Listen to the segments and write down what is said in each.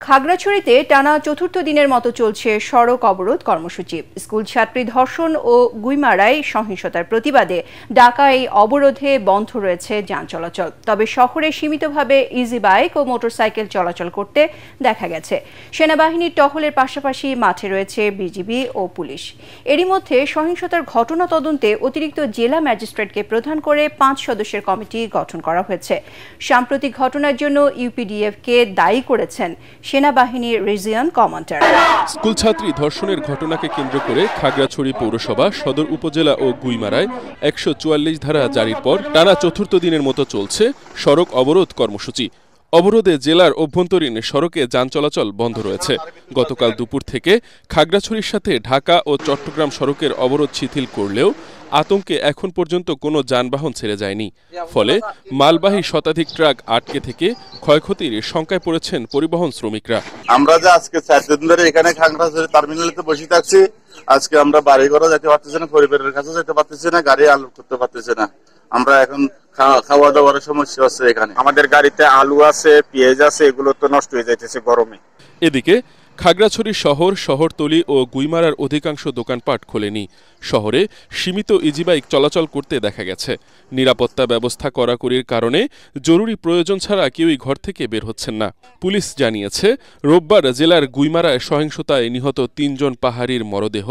খাগড়াছড়িতে টানা চতুর্থ দিনের মতো চলছে সড়ক অবরোধ কর্মসূচি। স্কুল ছাত্রী ধর্ষণ ও গুইমারায় সহিংসতার প্রতিবাদে ডাকা এই অবরোধে বন্ধ রয়েছে যান চলাচল। তবে শহরে সীমিতভাবে ইজি বাইক ও মোটরসাইকেল চলাচল করতে দেখা গেছে। সেনাবাহিনীর টহলের পাশাপাশি মাঠে রয়েছে বিজিবি ও পুলিশ। এরই মধ্যে সহিংসতার ঘটনা তদন্তে অতিরিক্ত জেলা ম্যাজিস্ট্রেটকে প্রধান করে 5 সদস্যের কমিটি গঠন করা হয়েছে। সাম্প্রতিক ঘটনার জন্য ইউপিডিএফকে দায়ী করেছেন সেনাবাহিনীর রিজিয়ন কমান্ডার। স্কুল ছাত্রী ধর্ষণের ঘটনাকে কেন্দ্র করে খাগড়াছড়ি পৌরসভা, সদর উপজেলা ও গুইমারায় 144 ধারা জারির পর টানা চতুর্থ দিনের মতো চলছে সড়ক অবরোধ কর্মসূচি। অবরোধে জেলার অভ্যন্তরীণ সড়কে যান চলাচল বন্ধ রয়েছে। গতকাল দুপুর থেকে খাগড়াছড়ির সাথে ঢাকা ও চট্টগ্রাম সড়কের অবরোধ শিথিল করলেও আতঙ্কে এখন পর্যন্ত কোনো যানবাহন ছেড়ে যায়নি। ফলে মালবাহী শতাধিক ট্রাক আটকে থেকে ক্ষয়ক্ষতির শঙ্কায় পড়েছেন পরিবহন শ্রমিকরা। আমরা যে আজকে 4 দিন ধরে এখানে খাগড়াছড়ি টার্মিনালেতে বসে থাকছি, আজকে আমরা বাড়ি ঘরে যেতে পারতেছি না, পরিবারের কাছে যেতে পারতেছি না, গাড়ি আলোড করতে পারতেছি না। আমরা এখন খাওয়া দাওয়ার সমস্যা হচ্ছে। এখানে আমাদের গাড়িতে আলু আছে, পেঁয়াজ আছে, এগুলো তো নষ্ট হয়ে যাইতেছে গরমে। এদিকে খাগড়াছড়ি শহর, শহরতলি ও গুইমারার অধিকাংশ দোকানপাট খোলেনি। শহরে সীমিত ইজিবাইক চলাচল করতে দেখা গেছে। নিরাপত্তা ব্যবস্থা কড়াকড়ির কারণে জরুরি প্রয়োজন ছাড়া কেউই ঘর থেকে বের হচ্ছেন না। পুলিশ জানিয়েছে, রোববার জেলার গুইমারায় সহিংসতায় নিহত 3 জন পাহাড়ির মরদেহ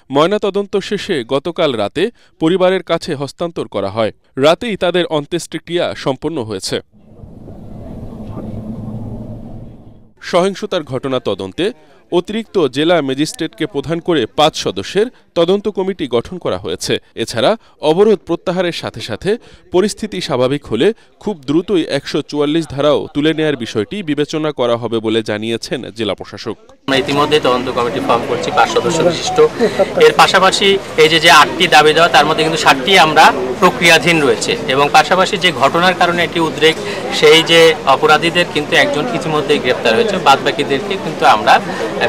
ময়নাতদন্ত শেষে গতকাল রাতে পরিবারের কাছে হস্তান্তর করা হয়। রাতেই তাদের অন্ত্যেষ্টিক্রিয়া সম্পন্ন হয়েছে। সহিংসতার ঘটনা তদন্তে অতিরিক্ত জেলা ম্যাজিস্ট্রেটকে প্রধান করে 5 সদস্যের তদন্ত কমিটি গঠন করা হয়েছে। এছাড়া অবরোধ প্রত্যাহারের সাথে সাথে পরিস্থিতি স্বাভাবিক হলে খুব দ্রুতই 144 ধারাও তুলে নেয়ার বিষয়টি বিবেচনা করা হবে বলে জানিয়েছেন জেলা প্রশাসক। আমরা ইতিমধ্যে তদন্ত কমিটি ফর্ম করছি 5 সদস্য বিশিষ্ট। এর পাশাপাশি এই যে 8টি দাবি দেওয়া, তার মধ্যে কিন্তু 7টি আমরা প্রক্রিয়াধীন রয়েছে এবং পাশাপাশি যে ঘটনার কারণে একটি উদ্রেক, সেই যে অপরাধীদের কিন্তু একজন ইতিমধ্যেই গ্রেপ্তার হয়েছে, বাদ বাকিদেরকে কিন্তু আমরা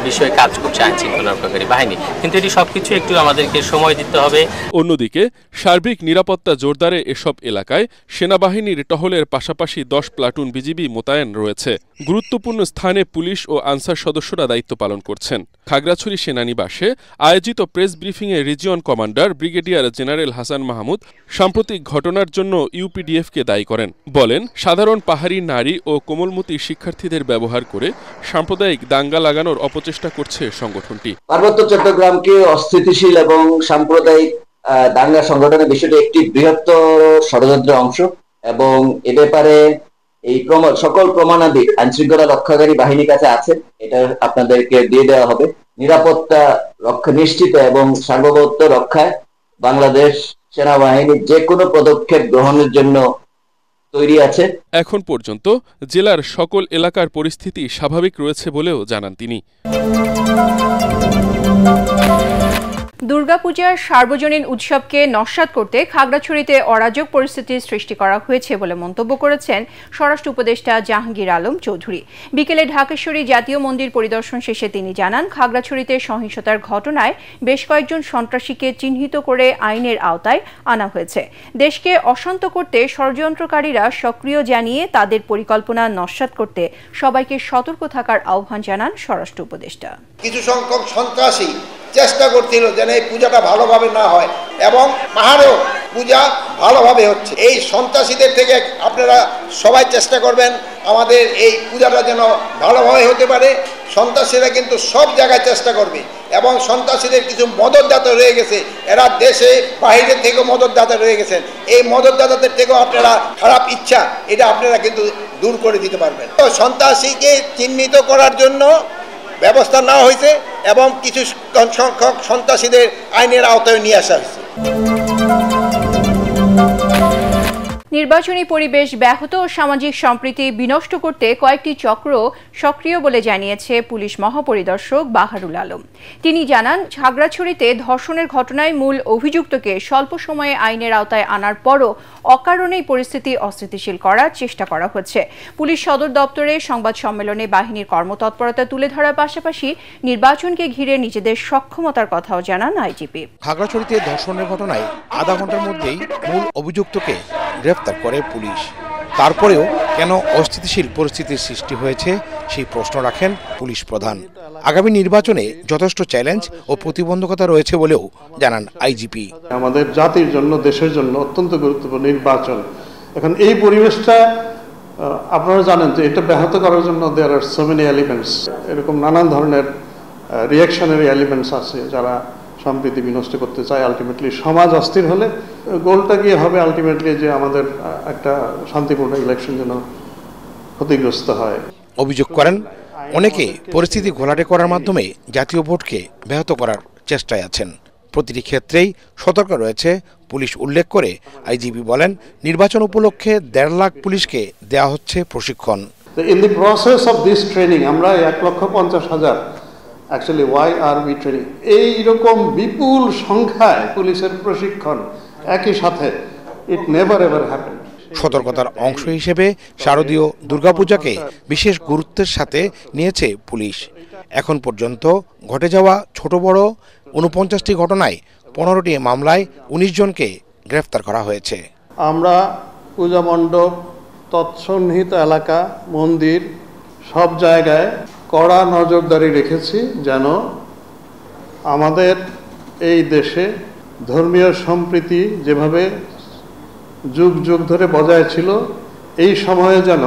বিষয়ে কাজ করছে আইন শৃঙ্খলা রক্ষাকারী বাহিনী। কিন্তু এটি সবকিছু একটু আমাদেরকে সময় দিতে হবে। অন্যদিকে সার্বিক নিরাপত্তা জোরদারে এসব এলাকায় সেনাবাহিনীর টহলের পাশাপাশি 10 প্লাটুন বিজিবি মোতায়েন রয়েছে। গুরুত্বপূর্ণ স্থানে পুলিশ ও আনসার সদস্যরা দায়িত্ব পালন করছেন। খাগড়াছড়ি সেনানিবাসে আয়োজিত প্রেস ব্রিফিংয়ে region commander brigadier general Hasan Mahmud সাম্প্রতিক ঘটনার জন্য ইউপিডিএফকে দায়ী করেন। বলেন, সাধারণ পাহাড়ি নারী ও কোমলমতি শিক্ষার্থীদের ব্যবহার করে সাম্প্রদায়িক দাঙ্গা লাগানোর অপচেষ্টা করছে সংগঠনটি। পার্বত্য চট্টগ্রামকে অস্থিতিশীল এবং সাম্প্রদায়িক দাঙ্গা সংগঠনের বিষয়টি একটি বৃহত্তর ষড়যন্ত্রের অংশ এবং এ ব্যাপারে এই সকল প্রমাণাদি আইনশৃঙ্খলা রক্ষাকারী বাহিনীর কাছে আছে। এটা আপনাদেরকে দিয়ে দেওয়া হবে। নিরাপত্তা রক্ষা নিশ্চিত এবং সার্বভৌমত্ব রক্ষায় বাংলাদেশ সেনাবাহিনী যে কোনো পদক্ষেপ গ্রহণের জন্য তৈরি আছে। এখন পর্যন্ত জেলার সকল এলাকার পরিস্থিতি স্বাভাবিক রয়েছে বলেও জানান তিনি। দুর্গাপূজার সার্বজনীন উৎসবকে নস্যাৎ করতে খাগড়াছড়িতে অরাজক পরিস্থিতির সৃষ্টি করা হয়েছে বলে মন্তব্য করেছেন স্বরাষ্ট্র উপদেষ্টা জাহাঙ্গীর আলম চৌধুরী। বিকেলে ঢাকেশ্বরী জাতীয় মন্দির পরিদর্শন শেষে তিনি জানান, খাগড়াছড়িতে সহিংসতার ঘটনায় বেশ কয়েকজন সন্ত্রাসীকে চিহ্নিত করে আইনের আওতায় আনা হয়েছে। দেশকে অশান্ত করতে ষড়যন্ত্রকারীরা সক্রিয় জানিয়ে তাদের পরিকল্পনা নস্যাৎ করতে সবাইকে সতর্ক থাকার আহ্বান জানান স্বরাষ্ট্র উপদেষ্টা। কিছু সংখ্যক সন্ত্রাসী চেষ্টা করছিল যেন এই পূজাটা ভালোভাবে না হয় এবং পাহাড়েও পূজা ভালোভাবে হচ্ছে। এই সন্ত্রাসীদের থেকে আপনারা সবাই চেষ্টা করবেন আমাদের এই পূজাটা যেন ভালোভাবে হতে পারে। সন্ত্রাসীরা কিন্তু সব জায়গায় চেষ্টা করবে এবং সন্ত্রাসীদের কিছু মদতদাতা রয়ে গেছে, এরা দেশে বাহিরের থেকেও মদতদাতা রয়ে গেছেন। এই মদতদাতাদের থেকেও আপনারা খারাপ ইচ্ছা এটা আপনারা কিন্তু দূর করে দিতে পারবেন। তো সন্ত্রাসীকে চিহ্নিত করার জন্য ব্যবস্থা নেওয়া হয়েছে এবং কিছু সংখ্যক সন্ত্রাসীদের আইনের আওতায় নিয়ে আসা হয়েছে। নির্বাচনী পরিবেশ ব্যাহত ও সামাজিক সম্প্রীতি বিনষ্ট করতে কয়েকটি চক্র সক্রিয় বলে জানিয়েছে পুলিশ মহাপরিদর্শক বাহারুল আলম। তিনি জানান, খাগড়াছড়িতে ধর্ষণের ঘটনায় মূল অভিযুক্তকে স্বল্প সময়ে আইনের আওতায় আনার পরও অকারণেই পরিস্থিতি অস্থিতিশীল করার চেষ্টা করা হচ্ছে। পুলিশ সদর দপ্তরে সংবাদ সম্মেলনে বাহিনীর কর্মতৎপরতা তুলে ধরার পাশাপাশি নির্বাচনকে ঘিরে নিজেদের সক্ষমতার কথাও জানান আইজিপি। খাগড়াছড়িতে ধর্ষণের ঘটনায় আধা ঘন্টার মধ্যেই মূল অভিযুক্তকে গ্রেফতার করে পুলিশ। তারপরেও কেন অস্থিতিশীল পরিস্থিতির সৃষ্টি হয়েছে সেই প্রশ্ন রাখেন পুলিশ প্রধান। আগামী নির্বাচনে যথেষ্ট চ্যালেঞ্জ ও প্রতিবন্ধকতা রয়েছে বলেও জানান আইজিপি। আমাদের জাতির জন্য, দেশের জন্য অত্যন্ত গুরুত্বপূর্ণ নির্বাচন। এখন এই পরিবেশটা আপনারা জানেন যে এটা ব্যাহত করার জন্য দেয়ার আর সো মেনি এলিমেন্টস, এরকম নানান ধরনের রিঅ্যাকশনারি এলিমেন্টস আছে যারা সম্প্রীতি বিনষ্ট করতে চায়। আলটিমেটলি সমাজ অস্থির হলে গোলটা গিয়ে হবে আলটিমেটলি যে আমাদের একটা শান্তিপূর্ণ ইলেকশন যেন ক্ষতিগ্রস্ত হয়। অভিযোগ করেন অনেকে পরিস্থিতি ঘোলাটে করার মাধ্যমে জাতীয় ভোটকে ব্যাহত করার চেষ্টায় আছেন। প্রতিটি ক্ষেত্রেই সতর্ক রয়েছে পুলিশ উল্লেখ করে আইজিপি বলেন, নির্বাচন উপলক্ষে 1.5 লাখ পুলিশকে দেওয়া হচ্ছে প্রশিক্ষণ। In the process of this training আমরা 1,50,000 অ্যাকচুয়ালি ওয়াই আর বি ট্রেনিং, এইরকম বিপুল সংখ্যায় পুলিশের প্রশিক্ষণ একই সাথে ইট নেভার এভার হ্যাপেন্ড। সতর্কতার অংশ হিসেবে শারদীয় দুর্গাপূজাকে বিশেষ গুরুত্বের সাথে নিয়েছে পুলিশ। এখন পর্যন্ত ঘটে যাওয়া ছোট বড় 49টি ঘটনায় 15টি মামলায় 19 জনকে গ্রেফতার করা হয়েছে। আমরা পূজা মণ্ডপ, তৎসন্নিহিত এলাকা, মন্দির সব জায়গায় কড়া নজরদারি রেখেছি যেন আমাদের এই দেশে ধর্মীয় সম্প্রীতি যেভাবে যুগ যুগ ধরে বজায় ছিল এই সময়ে যেন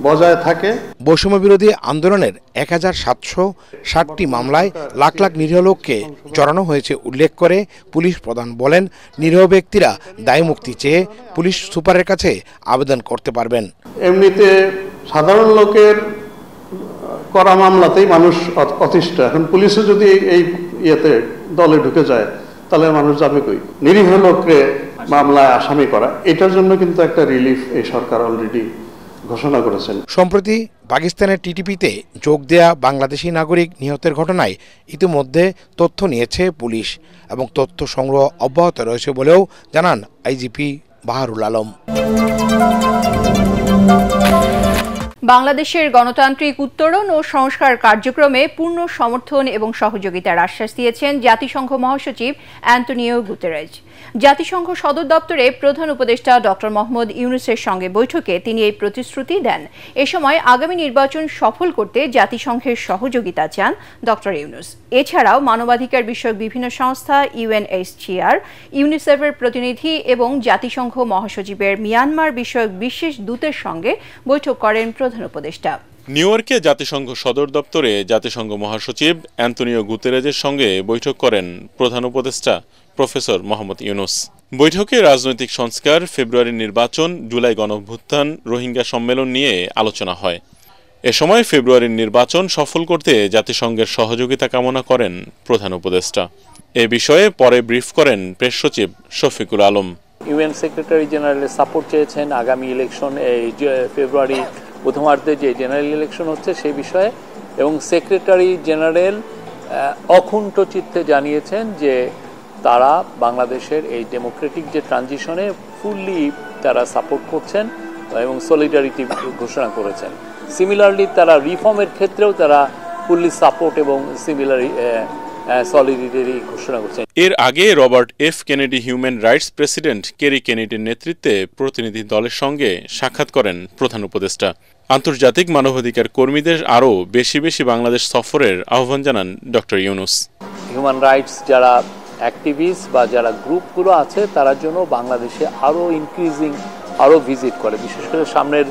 বজায় থাকে। বৈষম্য বিরোধী আন্দোলনের 1760টি মামলায় লাখ লাখ নিরীহ লোককে জড়ানো হয়েছে উল্লেখ করে পুলিশ প্রধান বলেন, নিরীহ ব্যক্তিরা দায় মুক্তি চেয়ে পুলিশ সুপারের কাছে আবেদন করতে পারবেন। এমনিতে সাধারণ লোকের করা মামলাতেই মানুষ অতিষ্ঠ, এখন পুলিশও যদি এই ইয়েতে দলে ঢুকে যায় তাহলে মানুষ যাবে কই? নিরীহ লোককে মামলায় আসামি করা, এটার জন্য কিন্তু একটা রিলিফ এই সরকার অলরেডি ঘোষণা করেছেন। সম্প্রতি পাকিস্তানের টিটিপিতে যোগ দেয়া বাংলাদেশি নাগরিক নিহতের ঘটনায় ইতিমধ্যে তথ্য নিয়েছে পুলিশ এবং তথ্য সংগ্রহ অব্যাহত রয়েছে বলেও জানান আইজিপি বাহারুল আলম। বাংলাদেশের গণতান্ত্রিক উত্তরণ ও সংস্কার কার্যক্রমে পূর্ণ সমর্থন এবং সহযোগিতার আশ্বাস দিয়েছেন জাতিসংঘ মহাসচিব অ্যান্টোনিও গুতেরেজ। জাতিসংঘ সদর দপ্তরে প্রধান উপদেষ্টা ডক্টর মোহাম্মদ ইউনূসের সঙ্গে বৈঠকে তিনি এই প্রতিশ্রুতি দেন। এ সময় আগামী নির্বাচন সফল করতে জাতিসংঘের সহযোগিতা চান ডক্টর ইউনূস। এছাড়াও মানবাধিকার বিষয়ক বিভিন্ন সংস্থা, UNHCR, ইউনিসেফের প্রতিনিধি এবং জাতিসংঘ মহাসচিবের মিয়ানমার বিষয়ক বিশেষ দূতের সঙ্গে বৈঠক করেন প্রধান উপদেষ্টা। নিউ ইয়র্কে জাতিসংঘ সদর দপ্তরে জাতিসংঘ মহাসচিব অ্যান্টোনিও গুতেরেজের সঙ্গে বৈঠক করেন প্রধান উপদেষ্টা প্রফেসর মোহাম্মদ ইউনূস। বৈঠকে রাজনৈতিক সংস্কার, ফেব্রুয়ারির নির্বাচন, জুলাই গণঅভ্যুত্থান, রোহিঙ্গা সম্মেলন নিয়ে আলোচনা হয়। এ সময় ফেব্রুয়ারির নির্বাচন সফল করতে জাতিসংঘের সহযোগিতা কামনা করেন প্রধান উপদেষ্টা। এ বিষয়ে পরে ব্রিফ করেন প্রেস সচিব শফিকুল আলম। ইউএন সেক্রেটারি জেনারেলের সাপোর্ট চেয়েছেন আগামী ইলেকশন, এই ফেব্রুয়ারি প্রথমার্ধে যে জেনারেল ইলেকশন হচ্ছে সেই বিষয়ে, এবং সেক্রেটারি জেনারেল অকুণ্ঠ চিত্তে জানিয়েছেন যে তারা বাংলাদেশের এই ডেমোক্রেটিক যে ট্রানজিশনে ফুললি তারা সাপোর্ট করছেন এবং সলিডারিটি ঘোষণা করেছেন। সিমিলারলি তারা রিফর্মের ক্ষেত্রেও তারা ফুললি সাপোর্ট এবং সিমিলারি সলিডারিটি ঘোষণা করছেন। এর আগে Robert F Kennedy human rights president Kerry কেনেডির নেতৃত্বে প্রতিনিধি দলের সঙ্গে সাক্ষাৎ করেন প্রধান উপদেষ্টা। আন্তর্জাতিক মানবাধিকার কর্মীদের আরও বেশি বেশি বাংলাদেশ সফরের আহ্বান জানান ডক্টর ইউনূস। হিউম্যান রাইটস যারা অ্যাক্টিভিস্ট বা যারা গ্রুপগুলো আছে তারা জন্য বাংলাদেশে আরও ইনক্রিজিং আরও ভিজিট করে, বিশেষ করে সামনের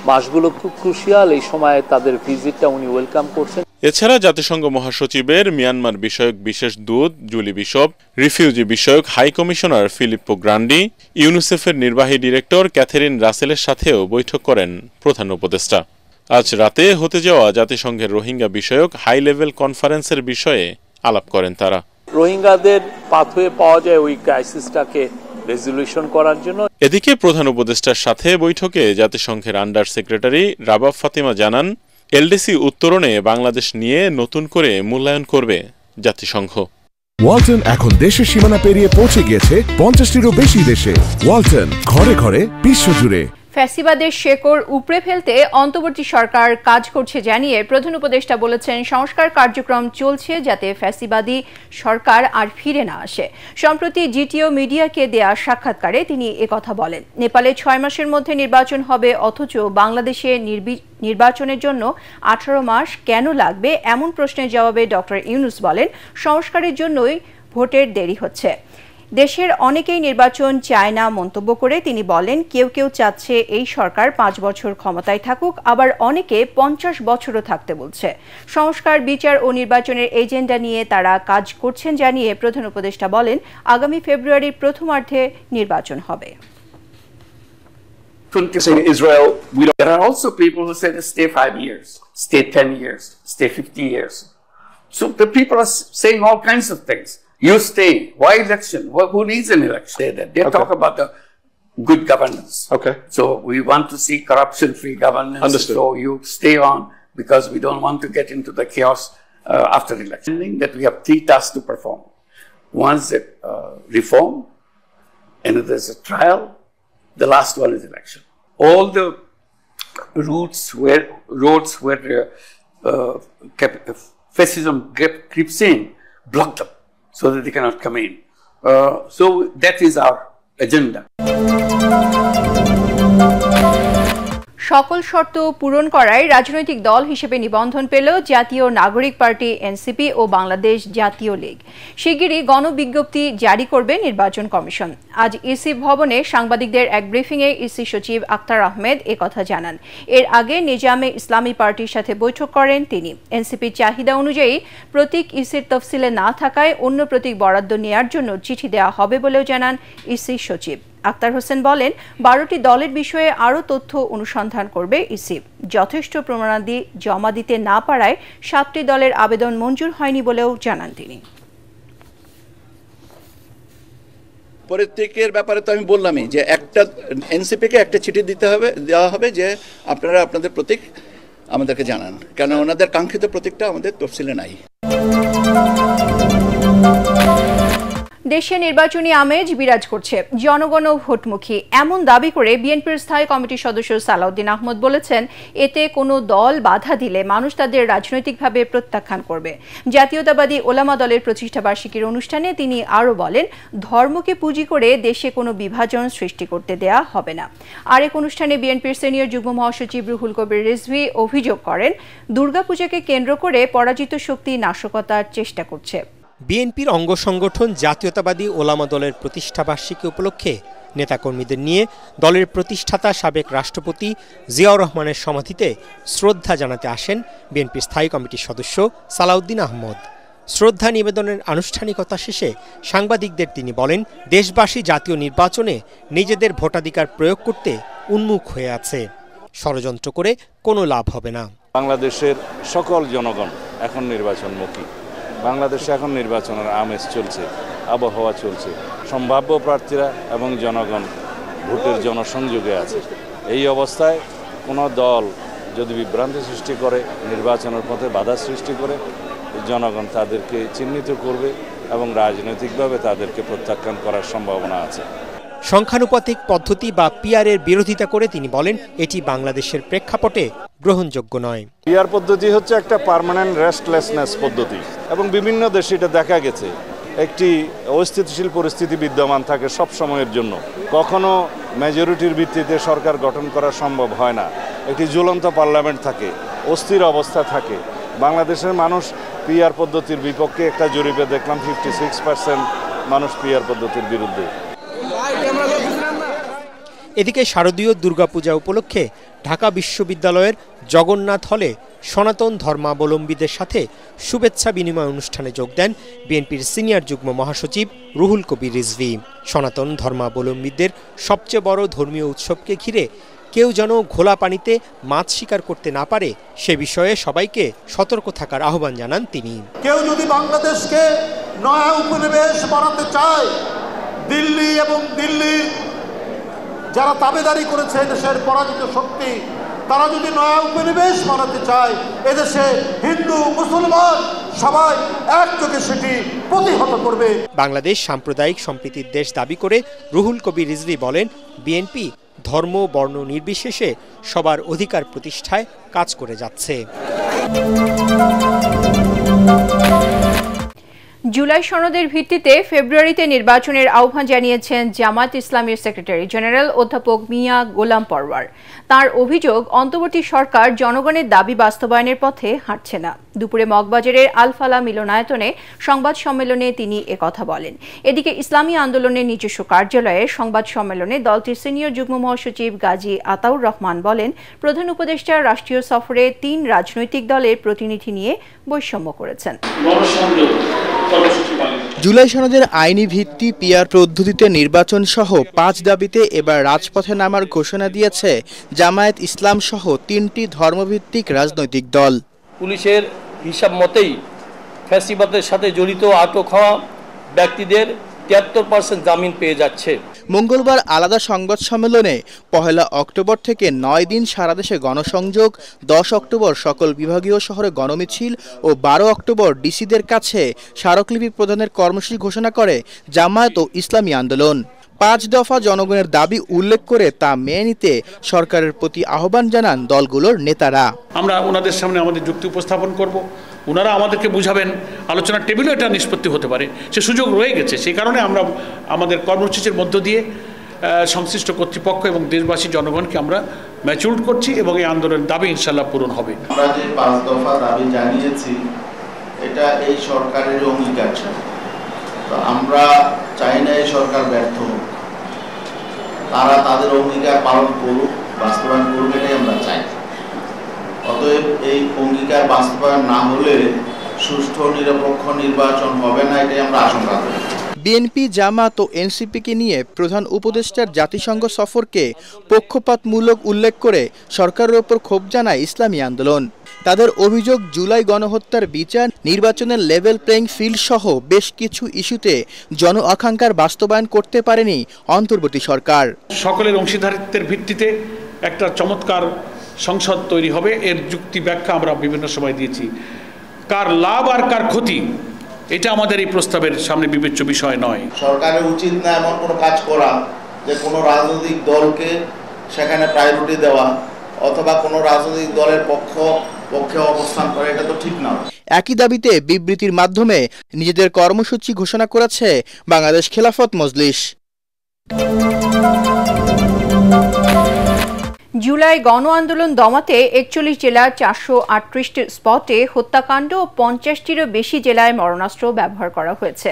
মাসগুলো খুব ক্রুশিয়াল, এই সময় তাদের ভিজিটটা উনি ওয়েলকাম করছেন। এছাড়া জাতিসংঘ মহাসচিবের মিয়ানমার বিষয়ক বিশেষ দূত জুলি বিশপ, রিফিউজি বিষয়ক হাই কমিশনার ফিলিপ্পো গ্রান্ডি, ইউনিসেফের নির্বাহী ডিরেক্টর ক্যাথেরিন রাসেলের সাথেও বৈঠক করেন প্রধান উপদেষ্টা। আজ রাতে হতে যাওয়া জাতিসংঘের রোহিঙ্গা বিষয়ক হাই লেভেল কনফারেন্সের বিষয়ে আলাপ করেন তারা। রোহিঙ্গাদের পাথওয়ে পাওয়া যায় ওই ক্রাইসিসটাকে রেজলিউশন করার জন্য। এদিকে প্রধান উপদেষ্টার সাথে বৈঠকে জাতিসংঘের আন্ডার সেক্রেটারি রাবাব ফাতিমা জানান, এলডিসি উত্তরণে বাংলাদেশ নিয়ে নতুন করে মূল্যায়ন করবে জাতিসংঘ। ওয়ালটন এখন দেশের সীমানা পেরিয়ে পৌঁছে গিয়েছে 50টিরও বেশি দেশে। ওয়ালটন, ঘরে ঘরে বিশ্বজুড়ে। ফ্যাসিবাদের শেকড় উপড়ে ফেলতে অন্তর্বর্তী সরকার কাজ করছে জানিয়ে প্রধান উপদেষ্টা বলেছেন, সংস্কার কার্যক্রম চলছে যাতে ফ্যাসিবাদী সরকার আর ফিরে না আসে। সম্প্রতি জিটিও মিডিয়াকে দেয়া সাক্ষাৎকারে তিনি একথা বলেন। নেপালে 6 মাসের মধ্যে নির্বাচন হবে, অথচ বাংলাদেশে নির্বাচনের জন্য 18 মাস কেন লাগবে এমন প্রশ্নের জবাবে ডক্টর ইউনূস বলেন, সংস্কারের জন্যই ভোটের দেরি হচ্ছে। দেশের অনেকেই নির্বাচন চায় না মন্তব্য করে তিনি বলেন, কেউ কেউ চাচ্ছে এই সরকার 5 বছর ক্ষমতায় থাকুক, আবার অনেকে 50 বছরও থাকতে বলছে। সংস্কার, বিচার ও নির্বাচনের এজেন্ডা নিয়ে তারা কাজ করছেন জানিয়ে প্রধান উপদেষ্টা বলেন, আগামী ফেব্রুয়ারির প্রথমার্ধে নির্বাচন হবে। In Israel, there are also people who say stay 5 years, stay 10 years, stay 50 years. So the people are saying all kinds of things. You stay. Why election? Who needs an election? They talk about the good governance. Okay. So we want to see corruption-free governance. Understood. So you stay on because we don't want to get into the chaos after election. That we have 3 tasks to perform. One is reform, another is a trial, the last one is election. All the roads where fascism creeps in, block them, so that they cannot come in. So that is our agenda. সকল শর্ত পূরণ করায় রাজনৈতিক দল হিসেবে নিবন্ধন পেল জাতীয় নাগরিক পার্টি এনসিপি ও বাংলাদেশ জাতীয় লীগ। শিগগিরই গণবিজ্ঞপ্তি জারি করবে নির্বাচন কমিশন। আজ ইসি ভবনে সাংবাদিকদের এক ব্রিফিংয়ে ইসি সচিব আক্তার আহমেদ একথা জানান। এর আগে নিজামে ইসলামী পার্টির সাথে বৈঠক করেন তিনি। এনসিপির চাহিদা অনুযায়ী প্রতীক ইসির তফসিলে না থাকায় অন্য প্রতীক বরাদ্দ নেয়ার জন্য চিঠি দেওয়া হবে বলেও জানান ইসি সচিব। আক্তার হোসেন বলেন, 12টি দলের বিষয়ে আরও তথ্য অনুসন্ধান করবে ইসি। যথেষ্ট প্রমাণাদি জমা দিতে না পারায় 7টি দলের আবেদন মঞ্জুর হয়নি বলেও জানান তিনি। প্রত্যেকের ব্যাপারে তো আমি বললামই যে একটা এনসিপিকে একটা চিঠি দেওয়া হবে যে আপনারা আপনাদের প্রতীক আমাদেরকে জানান, কারণ ওনাদের কাঙ্ক্ষিত প্রতীকটা আমাদের তফসিলে নাই। দেশে নির্বাচনী আমেজ বিরাজ করছে, জনগণও ভোটমুখী এমন দাবি করে বিএনপির স্থায়ী কমিটির সদস্য সালাউদ্দিন আহমদ বলেছেন, এতে কোনো দল বাধা দিলে মানুষ তাদের রাজনৈতিকভাবে প্রত্যাখ্যান করবে। জাতীয়তাবাদী ওলামা দলের প্রতিষ্ঠা বার্ষিকীর অনুষ্ঠানে তিনি আরও বলেন, ধর্মকে পুঁজি করে দেশে কোনো বিভাজন সৃষ্টি করতে দেয়া হবে না। আরেক অনুষ্ঠানে বিএনপির সিনিয়র যুগ্ম মহাসচিব রুহুল কবির রিজভী অভিযোগ করেন, দুর্গাপূজাকে কেন্দ্র করে পরাজিত শক্তি নাশকতার চেষ্টা করছে। বিএনপির অঙ্গ সংগঠন জাতীয়তাবাদী ওলামা দলের প্রতিষ্ঠাবার্ষিকী উপলক্ষে নেতাকর্মীদের নিয়ে দলের প্রতিষ্ঠাতা সাবেক রাষ্ট্রপতি জিয়াউর রহমানের সমাধিতে শ্রদ্ধা জানাতে আসেন বিএনপির স্থায়ী কমিটির সদস্য সালাউদ্দিন আহমদ। শ্রদ্ধা নিবেদনের আনুষ্ঠানিকতা শেষে সাংবাদিকদের তিনি বলেন, দেশবাসী জাতীয় নির্বাচনে নিজেদের ভোটাধিকার প্রয়োগ করতে উন্মুখ হয়ে আছে। ষড়যন্ত্র করে কোনো লাভ হবে না। বাংলাদেশের সকল জনগণ এখন নির্বাচনমুখী। বাংলাদেশে এখন নির্বাচনের আমেজ চলছে, আবহাওয়া চলছে, সম্ভাব্য প্রার্থীরা এবং জনগণ ভোটের জনসংযোগে আছে। এই অবস্থায় কোনো দল যদি বিভ্রান্তি সৃষ্টি করে, নির্বাচনের পথে বাধা সৃষ্টি করে, জনগণ তাদেরকে চিহ্নিত করবে এবং রাজনৈতিকভাবে তাদেরকে প্রত্যাখ্যান করার সম্ভাবনা আছে। সংখ্যানুপাতিক পদ্ধতি বা পিআরের বিরোধিতা করে তিনি বলেন, এটি বাংলাদেশের প্রেক্ষাপটে গ্রহণযোগ্য নয়। পিআর পদ্ধতি হচ্ছে একটা পার্মানেন্ট রেস্টলেসনেস পদ্ধতি এবং বিভিন্ন দেশে এটা দেখা গেছে একটি অস্থিতিশীল পরিস্থিতি বিদ্যমান থাকে সব সময়ের জন্য। কখনো মেজরিটির ভিত্তিতে সরকার গঠন করা সম্ভব হয় না, একটি ঝুলন্ত পার্লামেন্ট থাকে, অস্থির অবস্থা থাকে। বাংলাদেশের মানুষ পিআর পদ্ধতির বিপক্ষে, একটা জরিপে দেখলাম 56% মানুষ পিআর পদ্ধতির বিরুদ্ধে। এদিকে শারদীয় দুর্গাপূজা উপলক্ষে ঢাকা বিশ্ববিদ্যালয়ের জগন্নাথ হলে সনাতন ধর্মাবলম্বীদের সাথে শুভেচ্ছা বিনিময় অনুষ্ঠানে যোগ দেন বিএনপির সিনিয়র যুগ্ম মহাসচিব রুহুল কবির রিজভী। সনাতন ধর্মাবলম্বীদের সবচেয়ে বড় ধর্মীয় উৎসবকে ঘিরে কেউ যেন ঘোলা পানিতে মাছ শিকার করতে না পারে সে বিষয়ে সবাইকে সতর্ক থাকার আহ্বান জানান তিনি। কেউ যদি বাংলাদেশকে নয়া উপনিবেশ বানাতে চায়, দিল্লি এবং দিল্লির যারা দাবিদারি করেছে দেশের পরাজিত শক্তি, তারা যদি নয়া উপনিবেশ বানাতে চায়, এদেশে হিন্দু মুসলমান সবাই একযোগে সেটি প্রতিহত করবে। বাংলাদেশ সাম্প্রদায়িক সম্প্রীতির দেশ দাবি করে রুহুল কবির রিজভী বলেন, বিএনপি ধর্ম বর্ণ নির্বিশেষে সবার অধিকার প্রতিষ্ঠায় কাজ করে যাচ্ছে। জুলাই সনদের ভিত্তিতে ফেব্রুয়ারিতে নির্বাচনের আহ্বান জানিয়েছেন জামায়াত ইসলামীর সেক্রেটারি জেনারেল অধ্যাপক মিয়া গোলাম পরওয়ার। তার অভিযোগ, অন্তর্বর্তী সরকার জনগণের দাবি বাস্তবায়নের পথে হাঁটছে না। দুপুরে মগবাজারের আলফালা মিলনায়তনে সংবাদ সম্মেলনে তিনি একথা বলেন। এদিকে ইসলামী আন্দোলনের নিজস্ব কার্যালয়ে সংবাদ সম্মেলনে দলটির সিনিয়র যুগ্ম মহাসচিব গাজী আতাউর রহমান বলেন, প্রধান উপদেষ্টা রাষ্ট্রীয় সফরে 3 রাজনৈতিক দলের প্রতিনিধি নিয়ে বৈষম্য করেছেন। জুলাই সনদের আইনি ভিত্তি পিআর পদ্ধতিতে নির্বাচন সহ 5 দাবিতে এবার রাজপথে নামার ঘোষণা দিয়েছে জামায়াত ইসলাম সহ 3টি ধর্মভিত্তিক রাজনৈতিক দল। পুলিশের হিসাব মতেই ফ্যাসিবাদের সাথে জড়িত আটক হওয়া ব্যক্তিদের 73% জামিন পেয়ে যাচ্ছে। মঙ্গলবার আলাদা সংবাদ সম্মেলনে 1 অক্টোবর থেকে 9 দিন সারা দেশে গণসংযোগ, 10 অক্টোবর সকল বিভাগীয় শহরে গণমিছিল ও 12 অক্টোবর ডিসিদের কাছে স্মারকলিপি প্রদানের কর্মসূচি ঘোষণা করে জামায়াত ও ইসলামী আন্দোলন। 5 দফা জনগণের দাবি উল্লেখ করে তা মেনে নিতে সরকারের প্রতি আহ্বান জানান দলগুলোর নেতারা। আমরা ওনাদের সামনে আমাদের যুক্তি উপস্থাপন করব, ওনারা আমাদেরকে বুঝাবেন, আলোচনার টেবিলেও এটা নিষ্পত্তি হতে পারে, সে সুযোগ রয়ে গেছে। সেই কারণে আমরা আমাদের কর্মসূচির মধ্য দিয়ে সংশ্লিষ্ট কর্তৃপক্ষ এবং দেশবাসী জনগণকে আমরা ম্যাচিউর করছি এবং এই আন্দোলনের দাবি ইনশাল্লাহ পূরণ হবে। আমরা যে 5 দফা দাবি জানিয়েছি এটা এই সরকারের অঙ্গীকার ছিল। তো আমরা চাই না এই সরকার ব্যর্থ হোক, তারা তাদের অঙ্গীকার পালন করুক, বাস্তবায়ন করুক, এটাই আমরা চাই। অতএব এই অঙ্গীকার বাস্তবায়ন না হলে সুষ্ঠু নিরপেক্ষ নির্বাচন হবে না, এটাই আমরা আশঙ্কা করি। বিএনপি, জামাত ও এনসিপিকে নিয়ে প্রধান উপদেষ্টার জাতিসংঘ সফরকে পক্ষপাতমূলক উল্লেখ করে সরকারের ওপর ক্ষোভ জানায় ইসলামী আন্দোলন। তাদের অভিযোগ, জুলাই গণহত্যার বিচার, নির্বাচনের লেভেল প্লেইং ফিল্ড সহ বেশ কিছু ইস্যুতে জন আকাঙ্ক্ষার বাস্তবায়ন করতে পারেনি অন্তর্বর্তী সরকার। সকলের অংশীদারিত্বের ভিত্তিতে একটা চমৎকার সংসদ তৈরি হবে, এর যুক্তি ব্যাখ্যা আমরা বিভিন্ন সময় দিয়েছি। কার লাভ আর কার ক্ষতি, এটা আমাদের এই প্রস্তাবের সামনে বিবেচ্য বিষয় নয়। সরকারের উচিত না এমন কোনো কাজ করা যে কোনো রাজনৈতিক দলকে সেখানে প্রায়োরিটি দেওয়া অথবা কোনো রাজনৈতিক দলের পক্ষে অবস্থান করা, এটা তো ঠিক না। একই দাবিতে বিবৃতির মাধ্যমে নিজেদের কর্মসূচি ঘোষণা করেছে বাংলাদেশ খেলাফত মজলিস। জুলাই গণ আন্দোলন দমাতে 41 জেলার 438 স্পটে হত্যাকাণ্ড ও 50টিরও বেশি জেলায় মরণাস্ত্র ব্যবহার করা হয়েছে।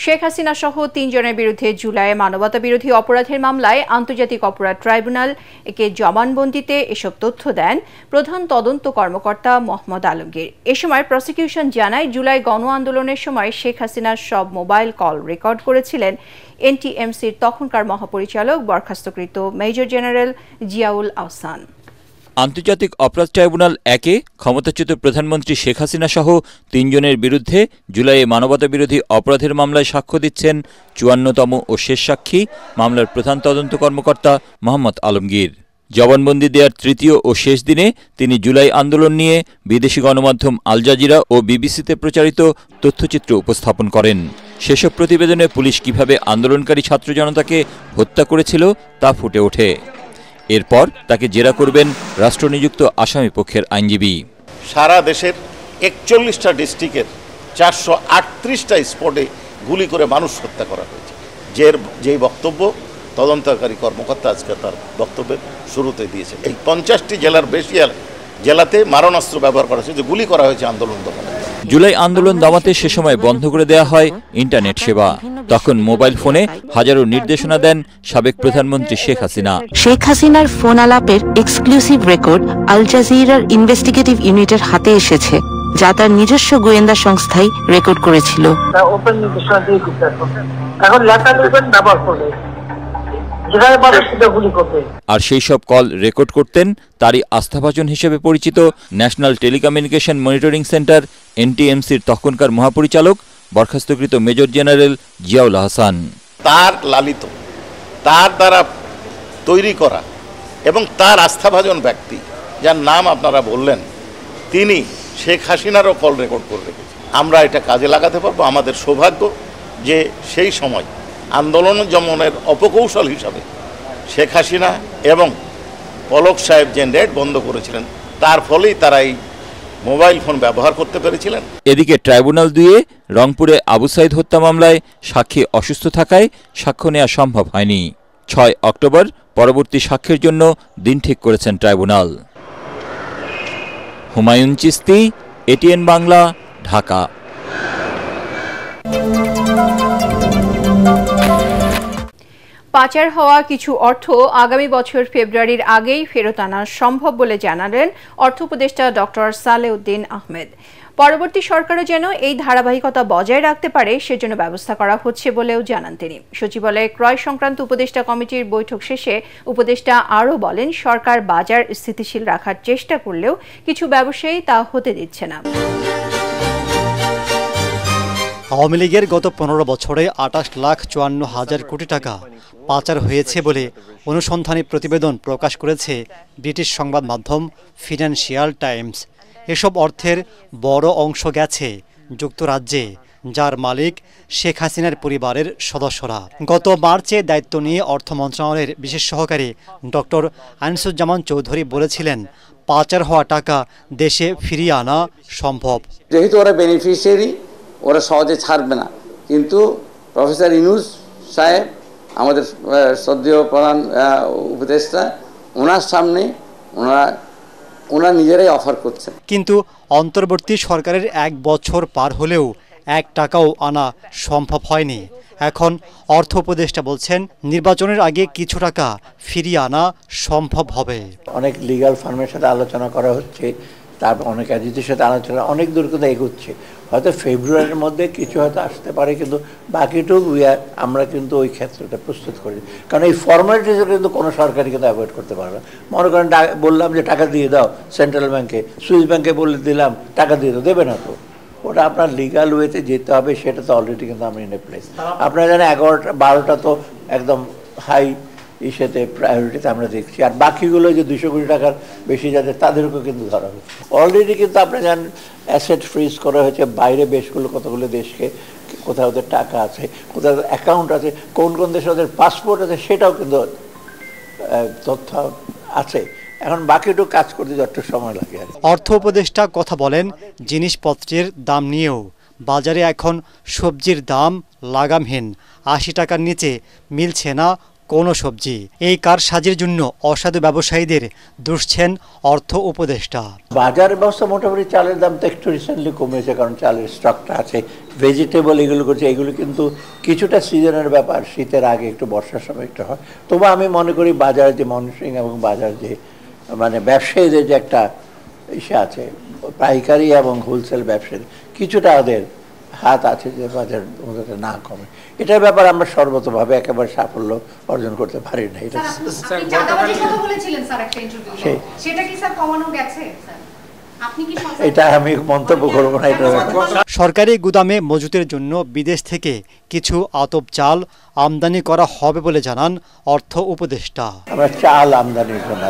শেখ হাসিনা সহ 3 জনের বিরুদ্ধে জুলাইয়ে মানবতা বিরোধী অপরাধের মামলায় আন্তর্জাতিক অপরাধ ট্রাইব্যুনাল একে জবানবন্দিতে এসব তথ্য দেন প্রধান তদন্ত কর্মকর্তা মোহাম্মদ আলমগীর। এ সময় প্রসিকিউশন জানায়, জুলাই গণ আন্দোলনের সময় শেখ হাসিনার সব মোবাইল কল রেকর্ড করেছিলেন এনটিএমসির তখনকার মহাপরিচালক বরখাস্তকৃত মেজর জেনারেল জিয়াউল আহসান। আন্তর্জাতিক অপরাধ ট্রাইব্যুনাল একে ক্ষমতাচ্যুত প্রধানমন্ত্রী শেখ হাসিনা সহ 3 জনের বিরুদ্ধে জুলাইয়ে মানবতা বিরোধী অপরাধের মামলায় সাক্ষ্য দিচ্ছেন 54তম ও শেষ সাক্ষী মামলার প্রধান তদন্ত কর্মকর্তা মোহাম্মদ আলমগীর। জবানবন্দি দেওয়ার 3য় ও শেষ দিনে তিনি জুলাই আন্দোলন নিয়ে বিদেশি গণমাধ্যম আল জাজিরা ও বিবিসিতে প্রচারিত তথ্যচিত্র উপস্থাপন করেন। সেসব প্রতিবেদনে পুলিশ কিভাবে আন্দোলনকারী ছাত্র জনতাকে হত্যা করেছিল তা ফুটে ওঠে। এরপর তাকে জেরা করবেন রাষ্ট্রনিযুক্ত আসামি পক্ষের আইনজীবী। সারা দেশের 41টা ডিস্ট্রিক্টের 438টা স্পটে গুলি করে মানুষ হত্যা করা হয়েছে। যেই বক্তব্য তদন্তকারী কর্মকর্তা আজকে তার বক্তব্যের শুরুতে দিয়েছে, এই 50টি জেলার বেশি জেলাতে মারণাস্ত্র ব্যবহার করা হয়েছে, গুলি করা হয়েছে আন্দোলন দমনে। জুলাই আন্দোলন দমাতে সে সময় বন্ধ করে দেওয়া হয় ইন্টারনেট সেবা। তখন মোবাইল ফোনে হাজারো নির্দেশনা দেন সাবেক প্রধানমন্ত্রী শেখ হাসিনা। শেখ হাসিনার ফোন আলাপের এক্সক্লুসিভ রেকর্ড আল জাজিরার ইনভেস্টিগেটিভ ইউনিটের হাতে এসেছে, যা তার নিজস্ব গোয়েন্দা সংস্থাই রেকর্ড করেছিল। আর সেই সব কল রেকর্ড করতেন তারই আস্থাভাজন হিসেবে পরিচিত ন্যাশনাল টেলিকমিউনিকেশন মনিটরিং সেন্টার এনটিএমসির তখনকার মহাপরিচালক বরখাস্তকৃত মেজর জেনারেল জিয়াউল আহসান। তার লালিত, তার দ্বারা তৈরি করা এবং তার আস্থাভাজন ব্যক্তি যার নাম আপনারা বললেন, তিনি শেখ হাসিনারও কল রেকর্ড করে রেখেছেন। আমরা এটা কাজে লাগাতে পারবো। আমাদের সৌভাগ্য যে সেই সময় আন্দোলন দমনের অপকৌশল হিসাবে শেখ হাসিনা এবং পলক সাহেব যে নেট বন্ধ করেছিলেন তার ফলেই তারা এই মোবাইল ফোন ব্যবহার করতে পেরেছিলেন। এদিকে ট্রাইব্যুনাল 2 রংপুরে আবু সাইদ হত্যা মামলায় সাক্ষী অসুস্থ থাকায় সাক্ষ্য নেওয়া সম্ভব হয়নি। 6 অক্টোবর পরবর্তী সাক্ষ্যের জন্য দিন ঠিক করেছেন ট্রাইব্যুনাল। হুমায়ুন চিস্তি, এটিএন বাংলা, ঢাকা। পাচার হওয়া কিছু অর্থ আগামী বছর ফেব্রুয়ারির আগেই ফেরত আনা সম্ভব বলে জানালেন অর্থ উপদেষ্টা ডক্টর সালেউদ্দিন আহমেদ। পরবর্তী সরকারও যেন এই ধারাবাহিকতা বজায় রাখতে পারে সেজন্য ব্যবস্থা করা হচ্ছে বলেও জানান তিনি। সচিবালয়ে ক্রয় সংক্রান্ত উপদেষ্টা কমিটির বৈঠক শেষে উপদেষ্টা আরও বলেন, সরকার বাজার স্থিতিশীল রাখার চেষ্টা করলেও কিছু ব্যবসায়ী তা হতে দিচ্ছে না। আওয়ামী লীগের গত 15 বছরে 28,54,000 কোটি টাকা পাচার হয়েছে বলে অনুসন্ধানী প্রতিবেদন প্রকাশ করেছে ব্রিটিশ সংবাদ মাধ্যম ফিনান্সিয়াল টাইমস। এসব অর্থের বড় অংশ গেছে যুক্তরাজ্যে, যার মালিক শেখ হাসিনার পরিবারের সদস্যরা। গত মার্চে দায়িত্ব নিয়ে অর্থ মন্ত্রণালয়ের বিশেষ সহকারী ডক্টর আনিসুজ্জামান চৌধুরী বলেছিলেন, পাচার হওয়া টাকা দেশে ফিরিয়ে আনা সম্ভব। যেহেতু ওরা বেনিফিশিয়ারি, ওরা সহজে ছাড়বে না, কিন্তু প্রফেসর ইউনূস সাহেব আমাদের শ্রদ্ধেয় প্রধান উপদেষ্টা, ওনার সামনে ওনারা নিজেরাই অফার করছেন। কিন্তু অন্তর্বর্তী সরকারের 1 বছর পার হলেও 1 টাকাও আনা সম্ভব হয়নি। এখন অর্থ উপদেষ্টা বলছেন, নির্বাচনের আগে কিছু টাকা ফিরিয়ে আনা সম্ভব হবে। অনেক লিগ্যাল ফার্মের সাথে আলোচনা করা হচ্ছে, তারপর অনেক এজেন্সির সাথে আলোচনা অনেক দূর কিন্তু এগোচ্ছে। হয়তো ফেব্রুয়ারির মধ্যে কিছু হয়তো আসতে পারে, কিন্তু বাকিটুকু আমরা কিন্তু ওই ক্ষেত্রটা প্রস্তুত করি। কারণ এই ফর্মালিটিস কিন্তু কোনো সরকারই কিন্তু অ্যাভয়েড করতে পারবে। মনে করেন বললাম যে টাকা দিয়ে দাও সেন্ট্রাল ব্যাংকে, সুইস ব্যাংকে বলে দিলাম টাকা দিয়ে দাও, দেবে না তো। ওটা আপনার লিগাল ওয়েতে যেতে হবে, সেটা তো অলরেডি কিন্তু আমরা ইন এ প্লেস। আপনারা জানেন 11টা 12টা তো একদম হাই ইস্যুতে প্রায়োরিটিতে আমরা দেখছি, আর বাকিগুলো যে 200 কোটি টাকার বেশি যাদের তাদেরকেও কিন্তু ধরা হচ্ছে। অলরেডি কিন্তু আপনারা জানেন অ্যাসেট ফ্রিজ করা হয়েছে বাইরে কতগুলো দেশকে, কোথাও ওদের টাকা আছে, কোথাও অ্যাকাউন্ট আছে, কোন কোন দেশে ওদের পাসপোর্ট আছে, সেটাও কিন্তু তথ্য আছে। এখন বাকিটুকু কাজ করতে যত সময় লাগে। অর্থ উপদেষ্টা কথা বলেন জিনিসপত্রের দাম নিয়েও। বাজারে এখন সবজির দাম লাগামহীন, 80 টাকার নিচে মিলছে না কোনো সবজি। এই কারসাজির জন্য অসাধু ব্যবসায়ীদের দুষছেন অর্থ উপদেষ্টা। বাজার ব্যবস্থা মোটামুটি চালের দাম তো একটু রিসেন্টলি কমেছে, কারণ চালের স্টকটা আছে, ভেজিটেবল এগুলো করছে, এগুলো কিন্তু কিছুটা সিজনের ব্যাপার, শীতের আগে একটু বর্ষার সময় একটু হয়। তবু আমি মনে করি বাজার যে মনিটরিং এবং বাজার যে মানে ব্যবসায়ীদের যে একটা ইসে আছে, পাইকারি এবং হোলসেল ব্যবসায়ী কিছুটা ওদের হাত আছে যে বাজার না কমে। এটার ব্যাপার আমরা সর্বতভাবে একেবারে সাফল্য অর্জন করতে পারি না। এটা আমি মন্তব্য করবো না। এটা সরকারি গুদামে মজুতের জন্য বিদেশ থেকে কিছু আতপ চাল আমদানি করা হবে বলে জানান অর্থ উপদেষ্টা। আমরা চাল আমদানির জন্য